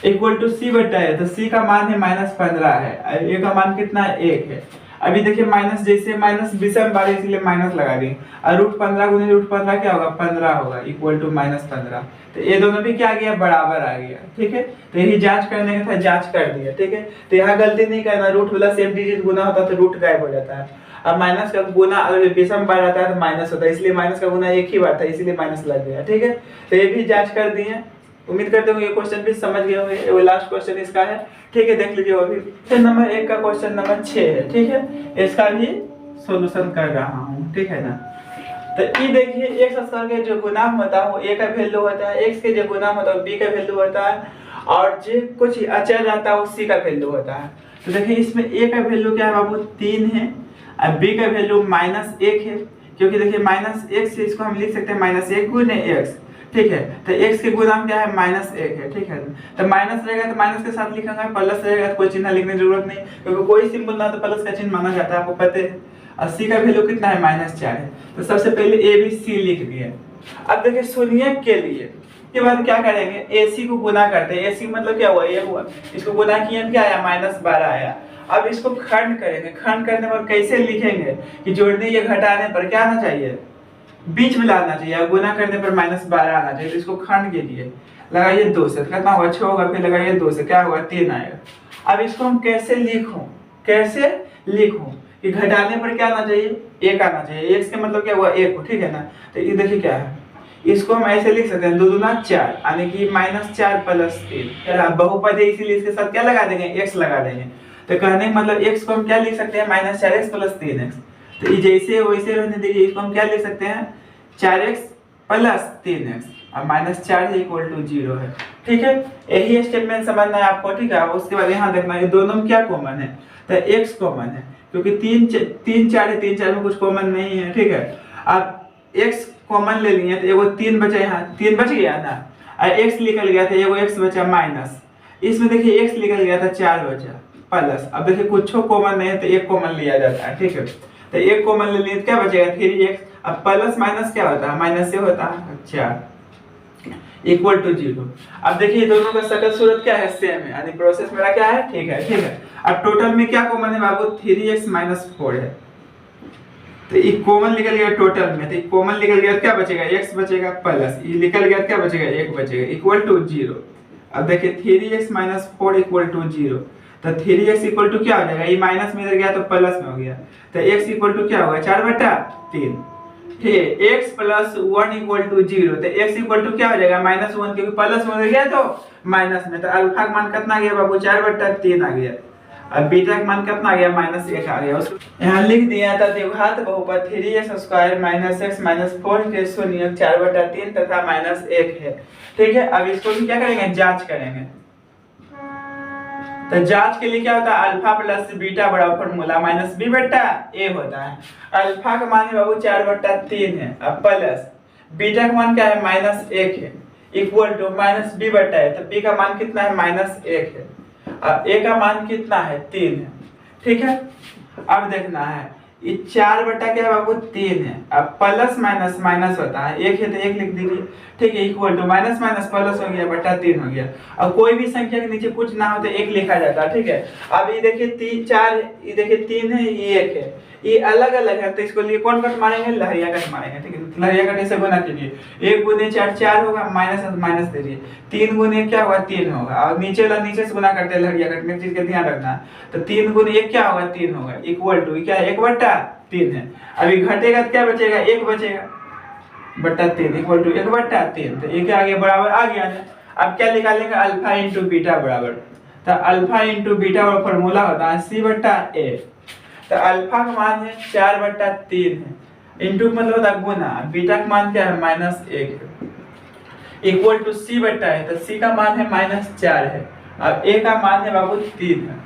इक्वल टू सी बट्टा है। तो सी का मान है माइनस 15 है, ए का मान कितना है 1 है। अभी देखिए माइनस, जैसे माइनस विषम बार इसलिए माइनस लगा दी, और रूट 15 गुने रूट 15 क्या होगा 15 होगा इक्वल टू माइनस 15। तो ये दोनों भी क्या आ गया बराबर आ गया, ठीक है। तो यही जांच करने का था, जांच कर दिया, ठीक है। तो यहाँ गलती नहीं करना, रूट प्लस सेम डिजिट गुना होता तो रूट गायब हो जाता है। अब माइनस का गुना अगर विषम बार आता है तो माइनस होता है, इसलिए माइनस का गुना एक ही बार था इसलिए माइनस लग गया, ठीक है। तो ये भी जांच कर दिए, उम्मीद करते हो ये क्वेश्चन भी समझ गए होंगे। वो लास्ट क्वेश्चन इसका है, ठीक है, देख लीजिए। अभी फिर नंबर 1 का क्वेश्चन नंबर 6 है, ठीक है, इसका भी सॉल्यूशन कर रहा हूँ, ठीक है ना। तो ये देखिए एक्स स्क्वायर के जो गुणांक होता है वो a का वैल्यू होता है, x के जो गुणांक होता है वो b का वैल्यू होता है, और जो कुछ अचर रहता है वो c का वैल्यू होता है। तो देखिए इसमें a का वैल्यू क्या है बाबू 3 है, और b का वैल्यू -1 है, क्योंकि देखिए -1 से इसको हम लिख सकते हैं -1 गुने x, ठीक है। तो x के गुणांक क्या है -1 है, ठीक है। तो माइनस रहेगा तो माइनस के साथ लिखेंगे, प्लस रहेगा तो कोई चिन्ह लिखने की जरूरत नहीं, क्योंकि कोई सिंबल ना तो प्लस का चिन्ह माना जाता है, आपको पता है। और c का वैल्यू कितना है -4 है। तो सबसे पहले a b c लिख दिए। अब देखिए शून्य के लिए के बाद क्या करेंगे, ac को गुना करते हैं, ac मतलब क्या हुआ ये हुआ, इसको गुना किए क्या आया -12 आया। अब इसको खंड करेंगे, खंड करने पर कैसे लिखेंगे कि जोड़ने या घटाने पर क्या आना चाहिए बीच में लाना चाहिए, गुना करने पर -12 आना चाहिए। तो इसको खंड कीजिए, लगाइए 2 से, कितना होगा 6 होगा, फिर लगाइए 2 से क्या होगा 3 आएगा। अब इसको हम कैसे लिखूं कि घटाने पर क्या आना चाहिए 1 आना चाहिए, x का मतलब क्या हुआ 1 हो, ठीक है ना। तो ये देखिए क्या है, इसको हम ऐसे लिख सकते हैं 2 दूना 4 यानी कि -4 + 3 बहुपद है, इसीलिए इसके साथ क्या लगा देंगे x लगा देंगे। तो कहने का मतलब x को हम क्या लिख सकते हैं -4x + 3x। तो ये जैसे वैसे रहने दीजिए, इसको हम क्या लिख सकते हैं 4x + 3x, और -4 है इक्वल टू 0 है, ठीक है। यही स्टेटमेंट समझना है आपको, ठीक है। उसके बाद यहाँ देखना ये दोनों में क्या कॉमन है, तो x कॉमन है, क्योंकि 3 4 है, 3 4 में कुछ कॉमन नहीं है, ठीक है। अब x कॉमन ले लिए तो एगो 3 बचा, यहाँ 3 बच गया ना, और x निकल गया था, एगो x बचा माइनस, इसमें देखिए x निकल गया था 4 बचा प्लस। अब देखिए कुछ कॉमन नहीं है तो एक कॉमन लिया जाता है, ठीक है। तो एक कॉमन ले लिए तो क्या बचेगा 3x, अब प्लस माइनस क्या होता है माइनस से होता है 4 इक्वल टू 0। अब देखिए दोनों का शकल सूरत क्या है सेम है, यानी प्रोसेस मेरा क्या है ठीक है, ठीक है। अब टोटल में क्या कॉमन है बाबू 3x - 4 है, तो ये कॉमन निकल गया टोटल में, तो कॉमन निकल गया क्या बचेगा x बचेगा प्लस ये निकल गया क्या बचेगा 1 बचेगा इक्वल टू 0। अब देखिए 3x - 4 इक्वल टू 0, तो 3x इक्वल टू क्या हो जाएगा, ये माइनस में इधर गया तो प्लस में हो गया, तो x इक्वल टू क्या होगा 4/3, ठीक है। x + 1 इक्वल टू 0, तो x इक्वल टू क्या हो जाएगा -1, क्योंकि प्लस में हो गया तो माइनस में, तो अल्फा का मान कितना आ गया बाबू 4/3 आ गया। अब बीटा का मान कितना आ गया -1 आ गया। उसको यहाँ लिख दिया था द्विघात बहुपद 3x² - x - 4 के शून्य 4/3 तथा -1 है। ठीक है, अब इसको भी क्या करेंगे, जांच करेंगे। तो जांच के लिए क्या होता है, अल्फा प्लस बीटा बराबर फॉर्मूला -b/a होता है। अल्फा का मान है बाबू 4/3 है, अब प्लस बीटा का मान क्या है -1 है, इक्वल टू -b/a। तो b का मान कितना है -1 है, अब a का मान कितना है 3 है। ठीक है, अब देखना है ये 4/क्या है बाबू 3 है। अब प्लस माइनस माइनस होता है, 1 है तो 1 लिख दीजिए। ठीक है, equal to minus minus plus हो गया बटा 3 हो गया। अब कोई भी संख्या के नीचे कुछ ना हो तो 1 लिखा जाता है। ठीक है, अब ये देखिए 3 4, ये देखिए 3 है, ये 1 है, ये अलग अलग है, तो इसको लिए कौन कट मारेंगे, लहरिया कट मारेंगे। ठीक है, लहरिया कट से गुना कीजिए, 1 गुने 4 4 होगा, माइनस माइनस दीजिए, 3 गुने क्या होगा 3 होगा। और नीचे वाला नीचे से गुना करते हैं लहरिया कट में, चीज का ध्यान रखना है। तो 3 गुने 1 क्या होगा 3 होगा, इक्वल टू क्या है 1/3 है। अभी घटेगा तो क्या बचेगा, 1 बचेगा बटा 3 इक्वल टू 1/3। तो ये क्या आ गया, बराबर आ गया ना। अब क्या निकालेंगे, अल्फा इंटू बीटा बराबर, तो अल्फा इंटू बीटा का फॉर्मूला होता है c/a। तो अल्फा का मान है 4/3 है, इंटू मतलब होता है गुना, बीटा का मान क्या है -1 है, इक्वल टू c/a है। तो c का मान है -4 है, अब a का मान है बाबू 3 है।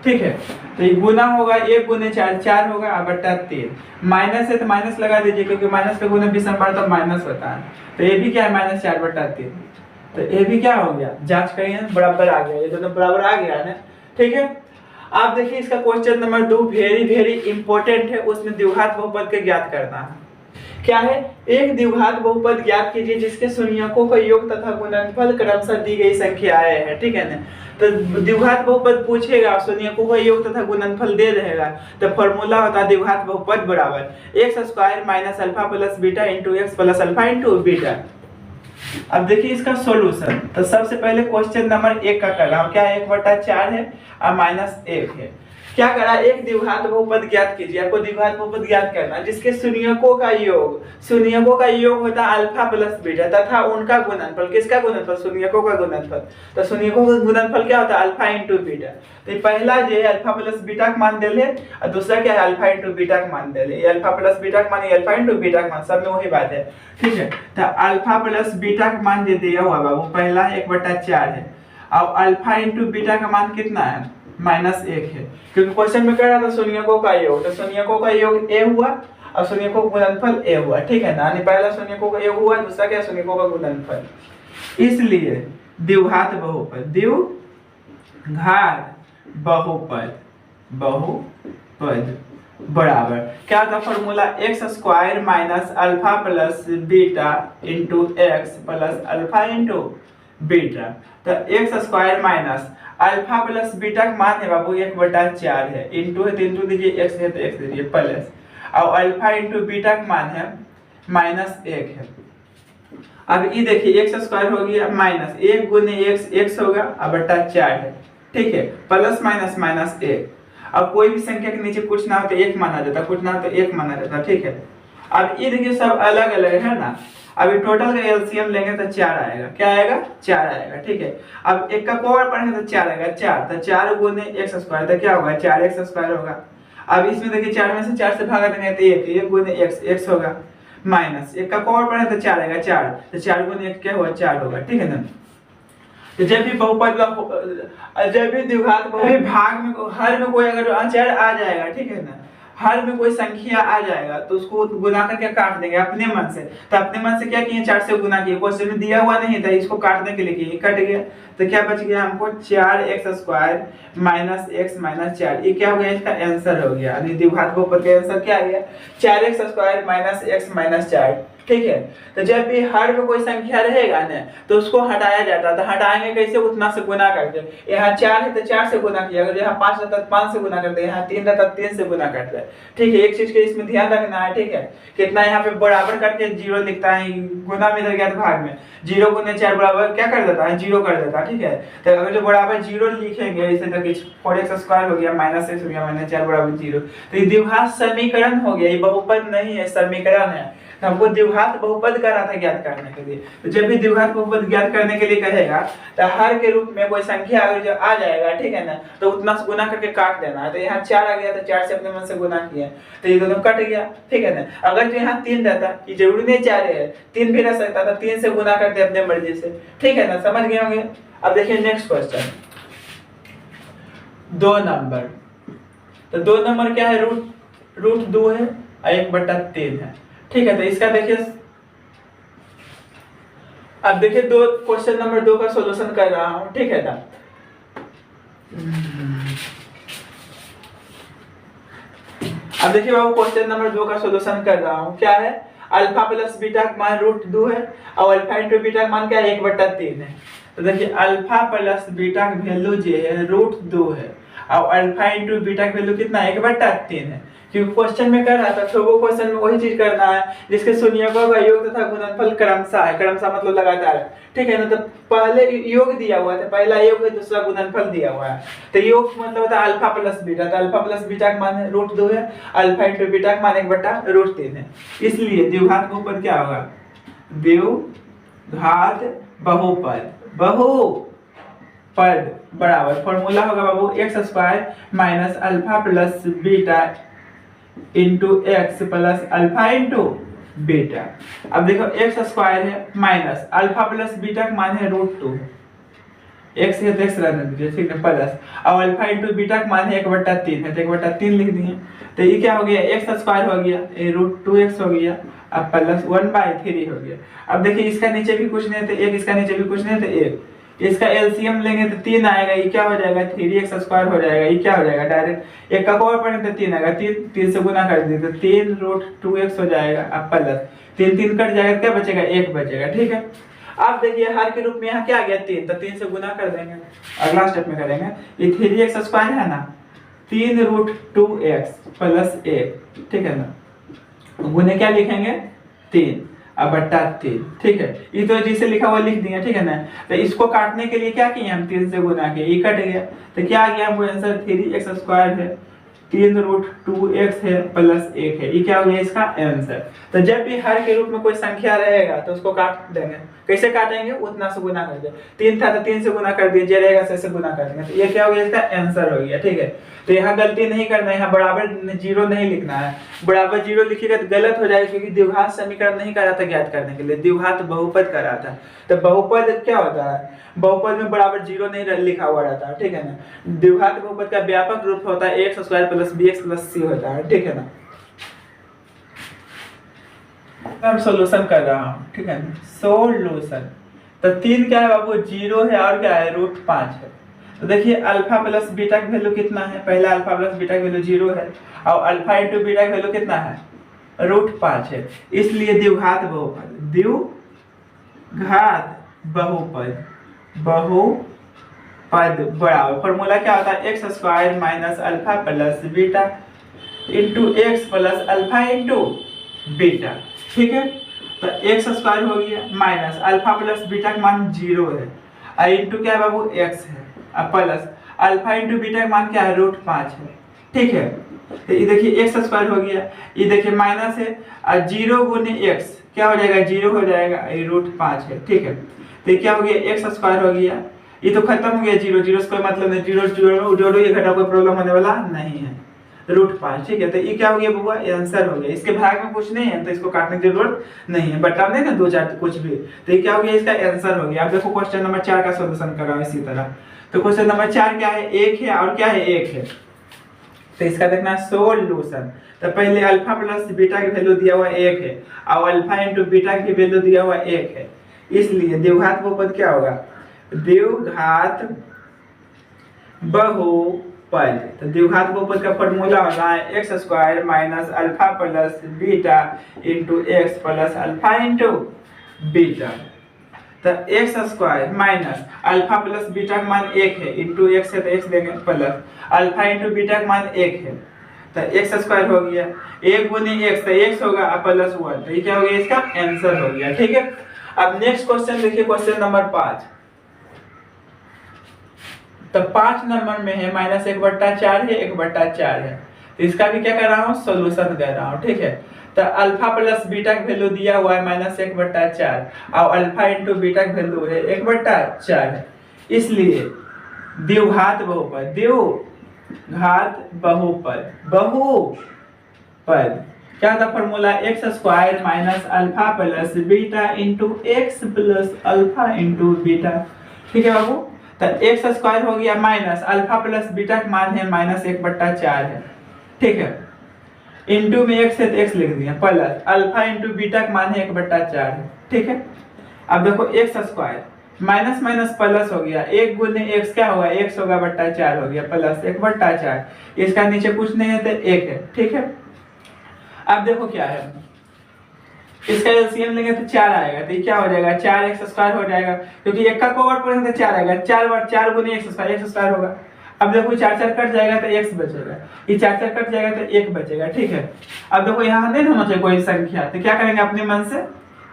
ठीक है, तो ये गुना होगा, 1 गुने 4 4 होगा बटा 3, माइनस है तो माइनस लगा दीजिए, क्योंकि माइनस पे गुना 20 बार तो माइनस होता है। तो ये भी क्या है -4/3, तो ये भी क्या हो गया, जांच करिए बराबर आ गया, ये दोनों बराबर आ गया ना। ठीक है, आप देखिए इसका क्वेश्चन नंबर 2 वेरी इंपॉर्टेंट है, उसमें द्विघात बहुपद के ज्ञात करना है। क्या है, एक द्विघात बहुपद ज्ञात कीजिए जिसके शून्यकों का योग तथा गुणनफल क्रमशः दी गई संख्याएं हैं। ठीक है ना, तो द्विघात बहुपद पूछेगा, शून्यकों का योग तथा गुणनफल दे रहेगा, तो फॉर्मूला होता है द्विघात बहुपद बराबर x² - alpha plus beta into x plus alpha into beta. अब देखिए इसका सॉल्यूशन, तो सबसे पहले क्वेश्चन नंबर 1 का कर रहा हूं, क्या 1/4 है और -1 है। क्या करा, एक द्विघात बहुपद ज्ञात कीजिए, आपको द्विघात बहुपद ज्ञात करना जिसके शून्यकों का योग होता है अल्फा प्लस बीटा तथा उनका गुणनफल, किसका गुणनफल, शून्यकों का गुणनफल। तो शून्यकों का गुणनफल क्या होता है, अल्फा इंटू बीटा। तो पहला जो है अल्फा प्लस बीटा का मान दे ले, और दूसरा क्या है अल्फा इंटू बीटा का मान दे ले। ये अल्फा प्लस बीटा का मान, ये अल्फा इंटू बीटा का मान, सब में वही बात है। ठीक है, तो अल्फा प्लस बीटा का मान दे दिया हुआ बाबू, पहला 1/4 है, और अल्फा इंटू बीटा का मान कितना है -1 है, क्योंकि क्वेश्चन में कह रहा था शून्यकों का योग, तो शून्यकों का योग a हुआ और शून्यकों का गुणनफल a हुआ। ठीक है ना, पहला शून्यकों का योग हुआ, दूसरा क्या शून्यकों का गुणनफल। इसलिए द्विघात बहुपद बराबर क्या था formula, x² - alpha plus beta into x plus alpha into beta. तो x² - अल्फा प्लस बीटा का मान है बाबू 1/4 है, इंटू है तो इंटू दीजिए, x है तो x दीजिए प्लस, और अल्फा इंटू बीटा का मान है -1 है। अब ये देखिए x² हो गया माइनस 1 गुने x होगा और बटा 4 है। ठीक है, प्लस माइनस माइनस 1, अब कोई भी संख्या के नीचे कुछ ना हो तो 1 माना जाता, कुछ ना हो तो 1 माना जाता। ठीक है, अब ये देखिए सब अलग अलग है ना, अभी टोटल का एलसीएम लेंगे तो 4 आएगा, क्या आएगा 4 आएगा। ठीक है, अब एक का पावर पढ़ेंगे तो 4 आएगा, 4 तो 4 गुने x² तो क्या होगा 4x² होगा। अब इसमें देखिए 4 में से 4 से भागा देंगे तो 1 गुने x होगा, माइनस एक का पावर पढ़े तो 4 आएगा, 4 तो 4 गुने 1 क्या होगा 4 होगा। ठीक है ना, तो जब भी बहुपद जब भी द्विघात भाग में हर में कोई अगर अचर आ जाएगा, ठीक है ना, हर में कोई संख्या आ जाएगा तो उसको गुना करके काट देंगे अपने मन से। तो अपने मन से क्या किए 4 से गुना किए, क्वेश्चन में दिया हुआ नहीं था, इसको काटने के लिए किए, कट गया तो क्या बच गया हमको 4x² माइनस x माइनस 4। ये क्या हो गया, इसका आंसर हो गया, यानी द्विघात बहुपद का आंसर क्या आ गया 4x² माइनस x माइनस 4। ठीक है, तो जब भी हर में कोई संख्या रहेगा ना तो उसको हटाया जाता है, तो हटाएंगे कैसे, उतना से गुना करके। यहाँ 4 है तो 4 से गुना किया, अगर यहाँ 5 रहता तो 5 से गुना करते, यहाँ 3 रहता 3 से गुना करते हैं। ठीक है, एक चीज के इसमें ध्यान रखना है। ठीक है, कितना यहाँ पे बराबर करके 0 लिखता है, गुना में इधर गया तो भाग में 0 गुने 4 बराबर क्या कर देता है 0 कर देता है। ठीक है, तो अगर जो बराबर 0 लिखेंगे इसे तो 4x² हो गया माइनस x हो गया माइनस 4 बराबर 0, तो ये द्विघात समीकरण हो गया, ये बहुपद नहीं है समीकरण है। तो हमको द्विघात बहुपद का रहा था ज्ञात करने के लिए। तो जब भी द्विघात बहुपद ज्ञात करने के लिए कहेगा तो हर के रूप में कोई संख्या अगर जो आ जाएगा, ठीक है ना, तो उतना से गुना करके काट देना है। तो यहाँ 4 आ गया तो 4 से अपने मन से गुना किया तो ये दोनों कट गया, ठीक है ना। अगर जो यहाँ 3 रहता, ये जरूरी नहीं 4 है, 3 भी रह सकता था, 3 से गुना करते अपने मर्जी से, ठीक है ना, समझ गए होंगे। अब देखिए नेक्स्ट क्वेश्चन 2 नंबर। तो 2 नंबर क्या है, रूट 2 है और 1/3 है, ठीक है। तो इसका देखिए, अब देखिए क्वेश्चन नंबर 2 का सॉल्यूशन कर रहा हूं, ठीक है ना। अब देखिए बाबू क्वेश्चन नंबर 2 का सॉल्यूशन कर रहा हूं, क्या है, अल्फा प्लस बीटा का मान √2 है और अल्फा इंटू बीटा का मान क्या है, 1/3 है। तो देखिए अल्फा प्लस बीटा का वैल्यू जो है √2 है और अल्फा इंटू बीटा का वैल्यू कितना है, 1/3 है। क्योंकि क्वेश्चन में कर रहा था, तो वो क्वेश्चन में वही चीज करना है जिसके शून्यकों का योग तथा गुणनफल क्रमशः है, क्रमशः मतलब लगातार है, ठीक है ना। तो पहले योग दिया हुआ था, पहला योग है, दूसरा गुणनफल दिया हुआ है। तो योग मतलब होता है अल्फा प्लस बीटा, तो अल्फा प्लस बीटा का मान है √2 है, अल्फा इंटू बीटा का मान 1/√3 है। इसलिए द्विघात बहुपद क्या होगा, द्विघात बहुपद, बहुपद बराबर फॉर्मूला होगा बाबू x² - alpha plus beta into x plus alpha into beta. अब देखो x² है माइनस अल्फा प्लस बीटा का मान है √2 है, x है तो x रहने दीजिए, ठीक है, प्लस और अल्फा इंटू बीटा का मान है 1/3 है, तो 1/3 लिख दिए। तो ये क्या हो गया, x² हो गया, ये √2x हो गया, अब प्लस 1/3 हो गया। अब देखिए इसका नीचे भी कुछ नहीं है तो 1, इसका नीचे भी कुछ नहीं है तो 1, इसका एलसीएम लेंगे तो 3 आएगा, ये क्या हो जाएगा 3x² हो जाएगा, ये क्या हो जाएगा डायरेक्ट 1 का और पढ़े तो 3 आएगा, 3 से गुना कर दिए तो 3√2x हो जाएगा, अब प्लस 3 कट जाएगा, क्या बचेगा 1 बचेगा, ठीक है। अब देखिए हर के रूप में यहाँ क्या आ गया 3, तो 3 से गुना कर देंगे, अगला स्टेप में करेंगे। ये 3x² है ना, 3√2x प्लस 1, ठीक है ना, गुने क्या लिखेंगे 3 अब बट्टा 3, ठीक है। ये तो जिसे लिखा हुआ लिख दिया, ठीक है ना। तो इसको काटने के लिए क्या किए हम, 3 से गुना किए, ये कट गया, तो क्या आ गया हमको आंसर 3x² है, 3√2x है प्लस 1 है, ये क्या हो गया इसका आंसर। तो जब भी हर के रूप में कोई संख्या रहेगा तो उसको काट देंगे, कैसे काटेंगे, उतना से गुना कर दे, 3 था तो 3 से गुना कर दिए, जे रहेगा से गुना कर देंगे, तो ये क्या हो गया इसका आंसर हो गया, ठीक है। तो यहाँ गलती नहीं करना है, यहाँ बराबर 0 नहीं लिखना है, बराबर 0 लिखिएगा तो गलत हो जाएगा, क्योंकि द्विघात समीकरण नहीं करा था ज्ञात करने के लिए, द्विघात बहुपद करा था। तो बहुपद क्या होता है, बहुपद में बराबर 0 नहीं लिखा हुआ रहता है, ठीक है ना। द्विघात बहुपद का व्यापक रूप होता है x² plus bx plus c होता है, ठीक है ना। अब सॉल्यूशन कर रहा हूँ, ठीक है, सॉल्यूशन। तो 3 क्या है बाबू 0 है और क्या है √5 है। तो देखिए अल्फा प्लस बीटा की वैल्यू कितना है, पहला अल्फा प्लस बीटा की वैल्यू 0 है और अल्फा इंटू बीटा की वैल्यू कितना है √5 है, इसलिए द्विघात बहुपद, द्विघात बहुपद, बहुपद बराबर फॉर्मूला क्या होता है x² - alpha plus beta into x plus alpha into beta, ठीक है। तो x² हो गया माइनस अल्फा प्लस बीटा का मान 0 है और इंटू क्या है बाबू x है, अब प्लस अल्फा इंटू बीटा का मान क्या है √5 है, ठीक है। तो ये देखिए x² हो गया, ये देखिए माइनस है और 0 गुने x क्या हो जाएगा 0 हो जाएगा, ये √5 है, ठीक है। तो ये क्या हो गया x² हो गया, ये तो खत्म हो गया 0 0 से कोई मतलब नहीं, 0 जोड़ो ये घटा, कोई प्रॉब्लम होने वाला नहीं है, √5, ठीक है। तो ये क्या हो गया बुआ आंसर हो गया, इसके भाग में कुछ नहीं है तो इसको काटने की जरूरत नहीं है, बटा नहीं ना 2 4 कुछ भी, तो ये क्या हो गया इसका आंसर हो गया। अब देखो क्वेश्चन नंबर 4 का सॉल्यूशन कर रहा हूं इसी तरह। तो क्वेश्चन नंबर 4 क्या है 1 है और क्या है 1 है, तो इसका देखना सॉल्यूशन। तो पहले अल्फा प्लस बीटा की वैल्यू दिया हुआ 1 है और अल्फा इंटू बीटा की वैल्यू दिया हुआ 1 है, इसलिए द्विघात बहुपद क्या होगा, द्विघात बहुपद। तो द्विघात बहुपद का फॉर्मूला होगा x² - alpha plus beta into x plus alpha into beta. तो x² - अल्फा प्लस बीटा का मान 1 है, इंटू x है तो x देंगे प्लस अल्फा इंटू बीटा का मान 1 है, तो x² हो गया, 1 गुने x तो x होगा प्लस 1, तो ये क्या हो गया इसका आंसर हो गया, ठीक है। अब नेक्स्ट क्वेश्चन देखिए क्वेश्चन नंबर 5। तो 5 नंबर में है -1/4 है 1/4 है। तो इसका भी क्या कर रहा हूँ, सोल्यूशन कर रहा हूँ, ठीक है। तो अल्फा प्लस बीटा की वैल्यू दिया हुआ है -1/4 और अल्फा इंटू बीटा की वैल्यू है 1/4 है। इसलिए द्विघात बहुपद क्या था formula, x² minus alpha plus beta into x plus alpha into beta, ठीक है बाबू। तो x² हो गया माइनस अल्फा प्लस बीटा का मान है -1/4 है, ठीक है। इंटू में x है तो x लिख दिया, प्लस अल्फा इंटू बीटा का मान है 1/4 है, ठीक है। अब देखो x² माइनस माइनस प्लस हो गया, 1 गुने x क्या होगा, x होगा बट्टा 4 हो गया, प्लस 1/4, इसका नीचे कुछ नहीं है तो 1 है, ठीक है। अब देखो क्या है, इसका एलसीएम लेंगे तो 4 आएगा, तो ये क्या हो जाएगा, 4x² हो जाएगा, क्योंकि 1 का कोवर्ट पढ़ेंगे तो 4 आएगा, 4 गुने x² होगा। अब देखो 4 कट जाएगा तो x बचेगा, ये 4 कट जाएगा तो 1 बचेगा, ठीक है। अब देखो यहाँ नहीं होना चाहिए कोई संख्या, तो क्या करेंगे अपने मन से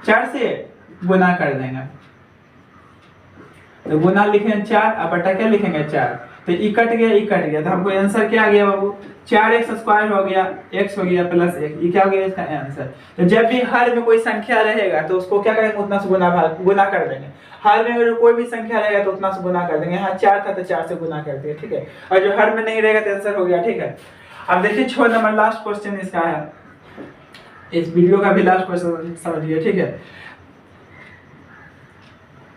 4 से गुना कर देंगे, तो गुना लिखेंगे 4 और बटा क्या लिखेंगे 4, तो ई कट गया, तो हमको आंसर क्या आ गया बाबू, 4x² हो गया, x हो गया प्लस 1, ये क्या हो गया इसका आंसर। तो जब भी हर में कोई संख्या रहेगा तो उसको क्या करेंगे, उतना से गुना कर देंगे। हर में अगर कोई भी संख्या रहेगा तो उतना से गुना कर देंगे, यहाँ 4 था तो 4 से गुना कर दिए, ठीक है। और जो हर में नहीं रहेगा तो आंसर हो गया, ठीक है। अब देखिए 6 नंबर लास्ट क्वेश्चन इसका है, इस वीडियो का भी लास्ट क्वेश्चन समझिए, ठीक है।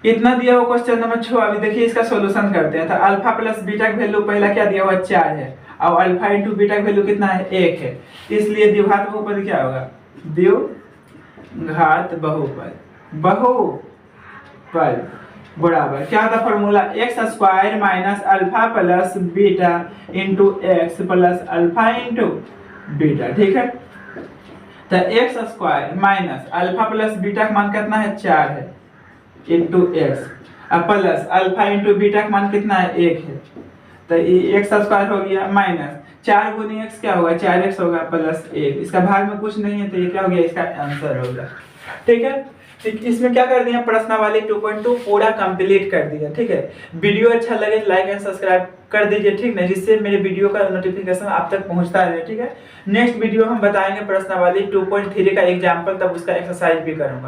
इतना दिया हुआ क्वेश्चन नंबर 6। अभी देखिए इसका सॉल्यूशन करते हैं। तो अल्फा प्लस बीटा की वैल्यू पहला क्या दिया हुआ 4 है और अल्फा इंटू बीटा की वैल्यू कितना है 1 है, इसलिए द्विघात बहुपद क्या होगा, द्विघात बहुपद बराबर क्या होता formula, x² minus alpha plus beta into x plus alpha into beta, ठीक है। तो x² minus alpha plus beta का मान कितना है 4 है into x plus alpha into beta का मान कितना है 1 है, तो ये x² हो गया माइनस 4 गुनी x क्या होगा 4x होगा प्लस 1, इसका भाग में कुछ नहीं है तो ये क्या हो गया इसका आंसर होगा, ठीक है। इसमें क्या कर दिया, प्रश्नावली 2.2 पूरा कंप्लीट कर दिया, ठीक है। वीडियो अच्छा लगे लाइक एंड सब्सक्राइब कर दीजिए, ठीक है, जिससे मेरे वीडियो का नोटिफिकेशन आप तक पहुंचता रहे, ठीक है। नेक्स्ट वीडियो हम बताएंगे प्रश्नावली 2.3 का एग्जाम्पल, तब उसका एक्सरसाइज भी करूंगा।